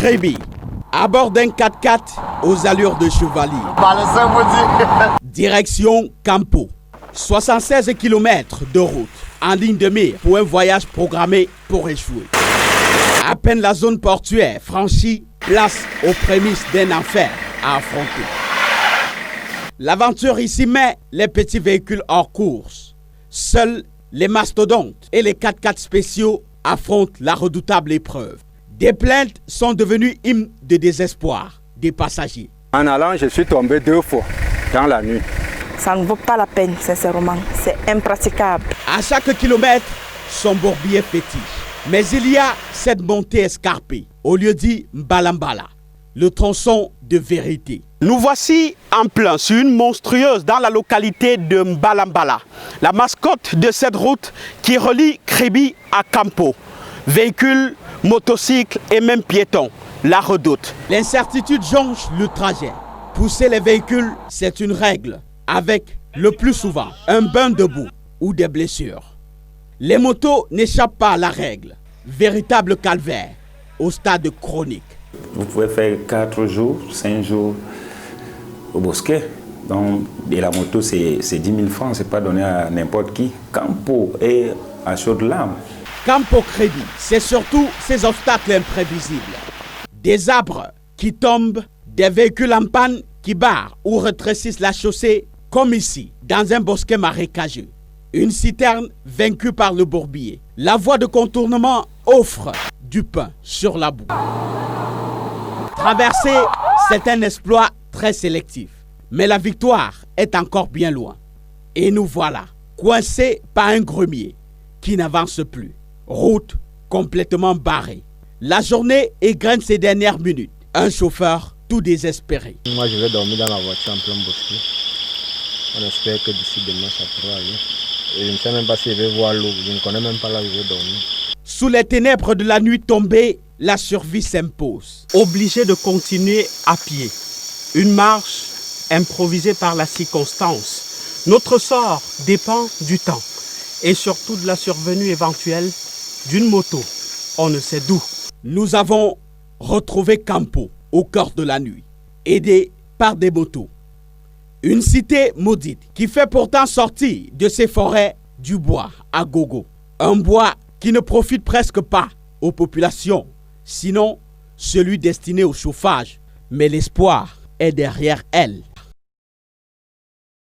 Créby, à bord d'un 4x4 aux allures de chevalier. Direction Campo, 76 km de route en ligne de mire pour un voyage programmé pour échouer. À peine la zone portuaire franchie, place aux prémices d'un enfer à affronter. L'aventure ici met les petits véhicules hors course. Seuls les mastodontes et les 4x4 spéciaux affrontent la redoutable épreuve. Des plaintes sont devenues hymnes de désespoir des passagers. En allant, je suis tombé 2 fois dans la nuit. Ça ne vaut pas la peine, sincèrement. C'est impraticable. À chaque kilomètre, son bourbier fétiche. Mais il y a cette montée escarpée, au lieu dit Mbalambala, le tronçon de vérité. Nous voici en plein sur une monstrueuse dans la localité de Mbalambala, la mascotte de cette route qui relie Créby à Campo. Véhicules, motocycles et même piétons la redoutent. L'incertitude jonche le trajet. Pousser les véhicules, c'est une règle, avec le plus souvent un bain de boue ou des blessures. Les motos n'échappent pas à la règle. Véritable calvaire au stade chronique. Vous pouvez faire 4 jours, 5 jours au bosquet. Donc, et la moto, c'est 10 000 francs, c'est pas donné à n'importe qui. Campo est à chaudes larmes. Campo Créby, c'est surtout ces obstacles imprévisibles. Des arbres qui tombent, des véhicules en panne qui barrent ou rétrécissent la chaussée, comme ici, dans un bosquet marécageux. Une citerne vaincue par le bourbier. La voie de contournement offre du pain sur la boue. Traverser, c'est un exploit très sélectif. Mais la victoire est encore bien loin. Et nous voilà, coincés par un grumier qui n'avance plus. Route complètement barrée. La journée égrène ses dernières minutes. Un chauffeur tout désespéré. Moi, je vais dormir dans la voiture en plein bosquet. On espère que d'ici demain, ça pourra aller. Et je ne sais même pas si je vais voir l'eau. Je ne connais même pas là où je vais dormir. Sous les ténèbres de la nuit tombée, la survie s'impose. Obligé de continuer à pied. Une marche improvisée par la circonstance. Notre sort dépend du temps et surtout de la survenue éventuelle d'une moto. On ne sait d'où. Nous avons retrouvé Campo au cœur de la nuit, aidé par des motos. Une cité maudite qui fait pourtant sortir de ses forêts du bois à gogo. Un bois qui ne profite presque pas aux populations, sinon celui destiné au chauffage. Mais l'espoir est derrière elle.